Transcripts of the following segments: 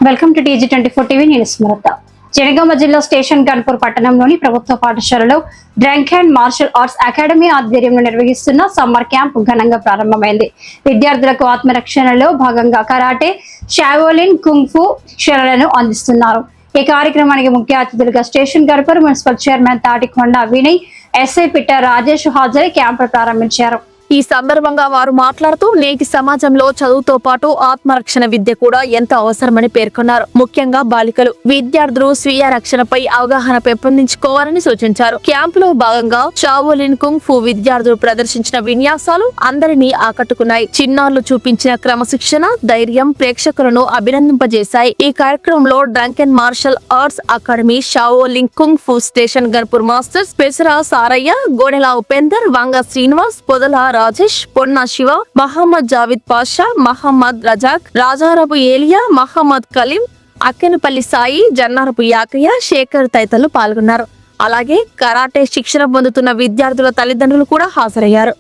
Welcome to TG24 TV. నేను స్మృత. జనగామ జిల్లా station Ghanpur పట్టణంలోని ప్రభుత్వ పాఠశాలలో drunk and martial arts academy ఆధ్వర్యంలో నిర్వహిస్తున్న సమ్మర్ క్యాంప్ ఘనంగా ప్రారంభమైంది. విద్యార్థులకు ఆత్మరక్షణలో భాగంగా కరాటే, షావోలిన్, కుంగ్-ఫు శిక్షణలను అందిస్తున్నారు. ఈ కార్యక్రమానికి ముఖ్య అతిథులుగా station Ghanpur municipal chairman Thatikonda Vinay, SI Pitta Rajesh హాజరై క్యాంపు ప్రారంభించారు. ఈ సందర్భంగా వారు మాట్లాడుతూ నేటి సమాజంలో చదువుతో పాటు ఆత్మరక్షణ విద్య కూడా ఎంతో అవసరమని పేర్కొన్నారు. ముఖ్యంగా బాలికలు విద్యార్థులు స్వీయ రక్షణపై అవగాహన పెంపొందించుకోవాలని సూచించారు. క్యాంపులో భాగంగా షావోలిన్, కుంగ్ ఫు విద్యార్థులు ప్రదర్శించిన విన్యాసాలు అందరినీ ఆకట్టుకున్నాయి. చిన్నారులు చూపించిన క్రమశిక్షణ, ధైర్యం ప్రేక్షకులను అభినందింపజేశాయి. ఈ కార్యక్రమంలో drunk and martial arts academy, Shaolin, kung fu station Ghanpur masters Pesara Sarayya, Gonela Upender, Vanga Srinivas, Podala Rajesh, Ponna Shiva, Mohammed Javid Pasha, Mohammed Razak, రాజారపు ఏలియా, మహమ్మద్ కలీం, అక్కెనపల్లి సాయి, జన్నారపు యాకయ్య, శేఖర్ తదితరులు పాల్గొన్నారు. అలాగే కరాటే శిక్షణ పొందుతున్న విద్యార్థుల తల్లిదండ్రులు కూడా హాజరయ్యారు.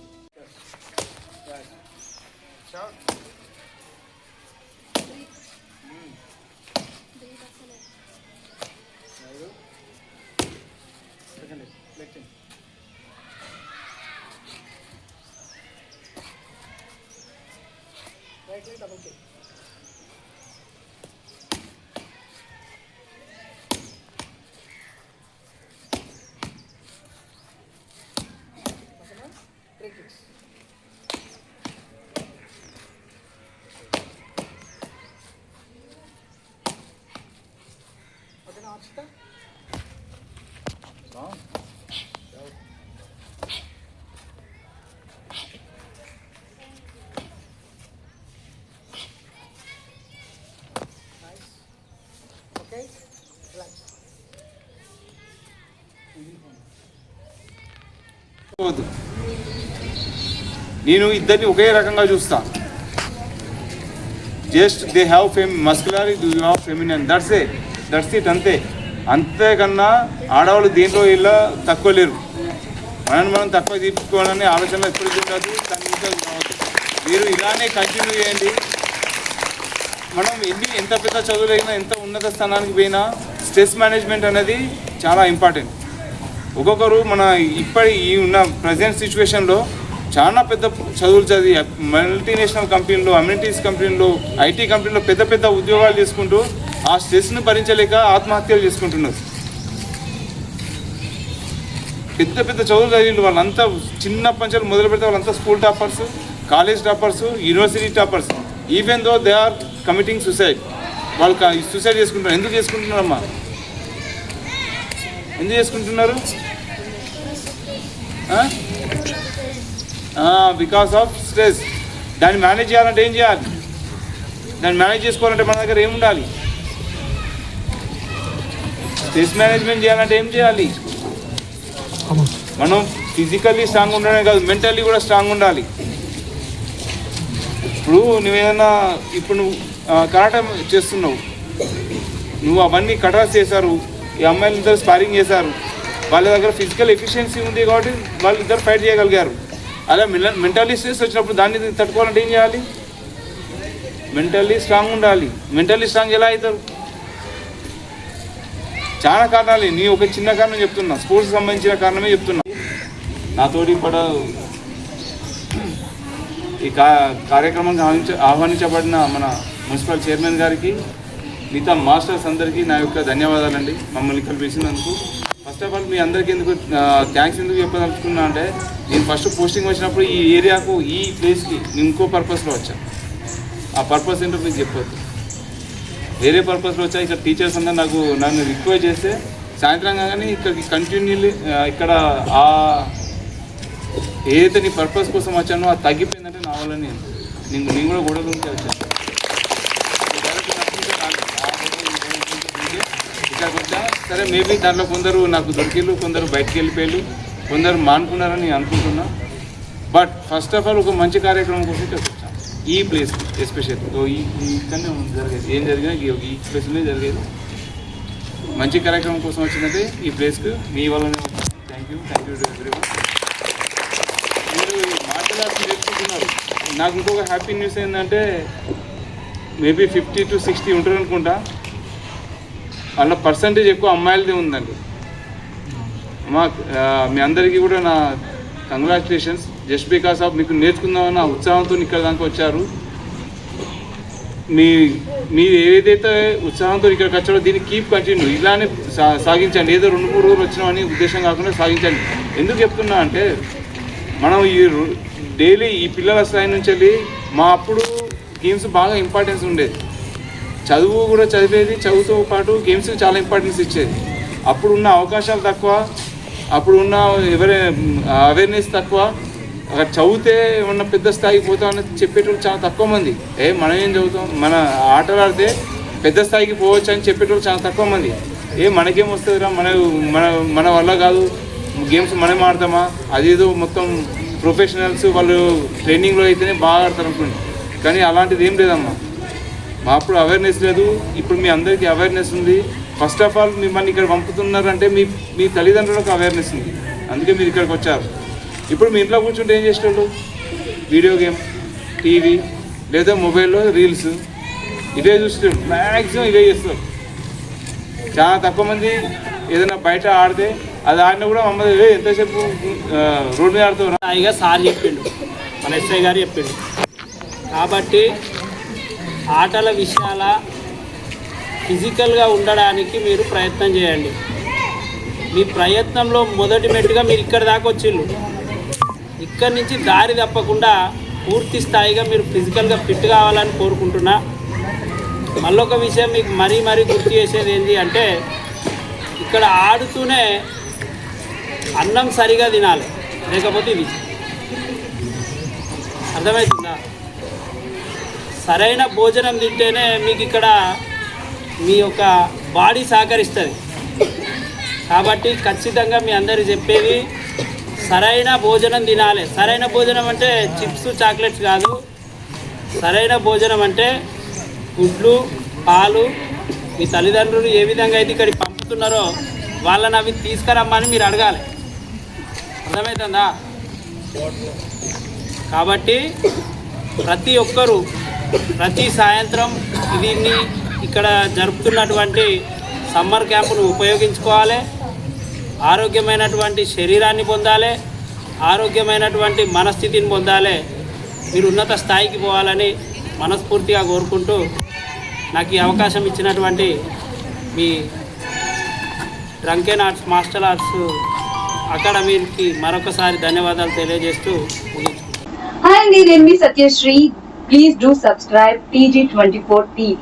నేను ఇద్దరిని ఒకే రకంగా చూస్తా. Just they have masculinity, you have feminine, that's it అంతే. అంతేకన్నా ఆడవాళ్ళు దేంట్లో ఇలా తక్కువ లేరు. మనం తక్కువ తీసుకోవాలనే ఆలోచన ఎప్పుడు ఉండదు. దాని మీద కావద్దు. మీరు ఇలానే కంటిన్యూ చేయండి. మనం ఎంత పెద్ద చదువులైనా, ఎంత ఉన్నత స్థానానికి పోయినా స్ట్రెస్ మేనేజ్మెంట్ అనేది చాలా ఇంపార్టెంట్. ఒక్కొక్కరు మన ఈ ఉన్న ప్రజెంట్ సిచ్యువేషన్లో చాలా పెద్ద చదువులు చదివి మల్టీనేషనల్ కంపెనీలో, అమ్యూనిటీస్ కంపెనీలో, ఐటీ కంపెనీలో పెద్ద పెద్ద ఉద్యోగాలు చేసుకుంటూ ఆ స్ట్రెస్ను భరించలేక ఆత్మహత్యలు చేసుకుంటున్నారు. పెద్ద పెద్ద చదువులు చదివి వాళ్ళంతా చిన్నప్పటి నుంచి మొదలు పెడితే వాళ్ళంతా school toppers, college toppers, university toppers. Even though they are committing suicide. వాళ్ళు సూసైడ్ చేసుకుంటున్నారు. ఎందుకు చేసుకుంటున్నారమ్మా? ఎందుకు చేసుకుంటున్నారు? Because of stress. దాన్ని మేనేజ్ చేయాలంటే ఏం చేయాలి? దాన్ని మేనేజ్ చేసుకోవాలంటే మన దగ్గర ఏముండాలి? స్ట్రెస్ మేనేజ్మెంట్ చేయాలంటే ఏం చేయాలి? మనం ఫిజికల్లీ స్ట్రాంగ్ ఉండడమే కాదు, మెంటల్లీ కూడా స్ట్రాంగ్ ఉండాలి. ఇప్పుడు నువ్వు కరాటే చేస్తున్నావు, నువ్వు అవన్నీ కటాస్ చేశారు, ఈ అమ్మాయిలు ఇద్దరు స్పారింగ్ చేశారు, వాళ్ళ దగ్గర ఫిజికల్ ఎఫిషియన్సీ ఉంది కాబట్టి వాళ్ళు ఇద్దరు ఫైట్ చేయగలిగారు. అలా మెంటల్లీ స్ట్రెస్ వచ్చినప్పుడు దాన్ని తట్టుకోవాలంటే ఏం చేయాలి? మెంటల్లీ స్ట్రాంగ్ ఉండాలి. మెంటల్లీ స్ట్రాంగ్ ఎలా అవుతారు? చాలా కారణాలు. నీ ఒక చిన్న కారణం చెప్తున్నా, స్పోర్ట్స్కి సంబంధించిన కారణమే చెప్తున్నా. నాతోటి కూడా ఈ కార్యక్రమానికి ఆహ్వానించబడిన మన మున్సిపల్ చైర్మన్ గారికి, మిగతా మాస్టర్స్ అందరికీ నా యొక్క ధన్యవాదాలండి. మమ్మల్ని కల్పించినందుకు. ఫస్ట్ ఆఫ్ ఆల్ మీ అందరికీ థ్యాంక్స్ ఎందుకు చెప్పదలుచుకున్నా అంటే, నేను ఫస్ట్ పోస్టింగ్ వచ్చినప్పుడు ఈ ఏరియాకు, ఈ ప్లేస్కి నేను ఇంకో పర్పస్లో వచ్చాను. ఆ పర్పస్ ఏంటో మీకు చెప్పొద్దు. వేరే పర్పస్లో వచ్చా. ఇక్కడ టీచర్స్ అందరూ నన్ను రిక్వెస్ట్ చేస్తే సాయంత్రం కానీ ఇక్కడికి కంటిన్యూలీ ఇక్కడ ఏదైతే నీ పర్పస్ కోసం వచ్చానో అది తగ్గిపోయిందంటే నా వల్ల నేను కూడా గొడవ గురించి వచ్చాను. ఇక్కడికి వచ్చా. సరే, మేబీ దాంట్లో కొందరు నాకు దొరికిళ్ళు, కొందరు బయటికి వెళ్ళిపోయారు, కొందరు మానుకున్నారని నేను అనుకుంటున్నా. బట్ ఫస్ట్ ఆఫ్ ఆల్ ఒక మంచి కార్యక్రమం కోసం వచ్చాను ఈ ప్లేస్ ఎస్పెషల్లీ. ఇక్కడనే జరిగేది, ఏం జరిగినా ఈ ప్లేస్లోనే జరిగేది. మంచి కార్యక్రమం కోసం వచ్చిందంటే ఈ ప్లేస్కి మీ వల్లనే. Thank you to everyone. మీరు మాట్లాడుతూ నేర్చుకుంటున్నారు. నాకు ఇంకొక హ్యాపీ న్యూస్ ఏంటంటే, మేబీ 50 to 60 ఉంటారు అనుకుంటా. వాళ్ళ పర్సంటేజ్ ఎక్కువ అమ్మాయిలదే ఉందండి. అమ్మా మీ అందరికీ కూడా నా కంగ్రాచులేషన్స్. జస్ట్ బికాస్ ఆఫ్ మీకు నేర్చుకుందామన్న ఉత్సాహంతో ఇక్కడ దాకా వచ్చారు. మీరు ఏదైతే ఉత్సాహంతో ఇక్కడికి వచ్చారో దీన్ని కీప్ కంటిన్యూ ఇలానే సాగించండి. ఏదో 2-3 రోజులు వచ్చినామని ఉద్దేశం కాకుండా సాగించండి. ఎందుకు చెప్తున్నా అంటే మనం ఈ డైలీ ఈ పిల్లల స్థాయి నుంచి వెళ్ళి మా అప్పుడు గేమ్స్ బాగా ఇంపార్టెన్స్ ఉండేది. చదువు కూడా చదివేది, చదువుతో పాటు గేమ్స్కి చాలా ఇంపార్టెన్స్ ఇచ్చేది. అప్పుడు ఉన్న అవకాశాలు తక్కువ, అప్పుడు ఉన్న అవేర్నెస్ తక్కువ. అక్కడ చదివితే ఏమన్నా పెద్ద స్థాయికి పోతామని చెప్పేటోళ్ళు చాలా తక్కువ మంది. మనం ఏం చదువుతాం, మన ఆటలు ఆడితే పెద్ద స్థాయికి పోవచ్చు అని చెప్పేటోళ్ళు చాలా తక్కువ మంది. మనకేం వస్తుందిరా, మన వల్ల కాదు, గేమ్స్ మనం ఆడతామా, అదేదో మొత్తం ప్రొఫెషనల్స్ వాళ్ళు ట్రైనింగ్లో అయితేనే బాగా ఆడతారు అనుకోండి. కానీ అలాంటిది ఏం లేదమ్మా. మా అప్పుడు అవేర్నెస్ లేదు, ఇప్పుడు మీ అందరికీ అవేర్నెస్ ఉంది. ఫస్ట్ ఆఫ్ ఆల్ మిమ్మల్ని ఇక్కడ పంపుతున్నారంటే మీ తల్లిదండ్రులకు అవేర్నెస్ ఉంది, అందుకే మీరు ఇక్కడికి వచ్చారు. ఇప్పుడు మీ ఇంట్లో కూర్చుంటే ఏం చేసేటోళ్ళు, వీడియో గేమ్, టీవీ లేదా మొబైల్లో రీల్స్ ఇవే చూస్తారు. మ్యాక్సిమం ఇవే చేస్తారు. చాలా తక్కువ మంది ఏదైనా బయట ఆడితే అది ఆడినా కూడా మమ్మల్ని ఎంతసేపు రోడ్డు మీద ఆడుతారు. హాయిగా సార్ చెప్పిండు, మన ఎస్ఐ గారు చెప్పిండు. కాబట్టి ఆటల విషయాల ఫిజికల్గా ఉండడానికి మీరు ప్రయత్నం చేయండి. మీ ప్రయత్నంలో మొదటి మెట్టుగా మీరు ఇక్కడ దాకా వచ్చిళ్ళు. ఇక్కడి నుంచి దారి తప్పకుండా పూర్తి స్థాయిగా మీరు ఫిజికల్గా ఫిట్ కావాలని కోరుకుంటున్నా. మళ్ళొక విషయం మీకు మరీ గుర్తు చేసేది ఏంటి అంటే, ఇక్కడ ఆడుతూనే అన్నం సరిగా తినాలి, లేకపోతే ఇది అర్థమవుతుందా? సరైన భోజనం తింటేనే మీకు ఇక్కడ మీ యొక్క బాడీ సహకరిస్తుంది. కాబట్టి ఖచ్చితంగా మీ అందరికి చెప్పేది సరైన భోజనం తినాలి. సరైన భోజనం అంటే చిప్స్, చాక్లెట్స్ కాదు. సరైన భోజనం అంటే గుడ్లు, పాలు. మీ తల్లిదండ్రులు ఏ విధంగా అయితే ఇక్కడికి పంపుతున్నారో వాళ్ళని అవి తీసుకురమ్మని మీరు అడగాలి. అర్థమవుతుందా? కాబట్టి ప్రతి ఒక్కరూ ప్రతి సాయంత్రం దీన్ని ఇక్కడ జరుపుతున్నటువంటి సమ్మర్ క్యాంపును ఉపయోగించుకోవాలి. ఆరోగ్యమైనటువంటి శరీరాన్ని పొందాలి, ఆరోగ్యమైనటువంటి మనస్థితిని పొందాలి. మీరు ఉన్నత స్థాయికి పోవాలని మనస్ఫూర్తిగా కోరుకుంటూ నాకు ఈ అవకాశం ఇచ్చినటువంటి మీ డ్రంకెన్ ఆర్ట్స్ మార్షల్ ఆర్ట్స్ అకాడమీకి మరొకసారి ధన్యవాదాలు తెలియజేస్తూ ముగించుకుంటాను. హాయ్ అండి, నేను మీ Satyasri. Please do subscribe TG24 TV.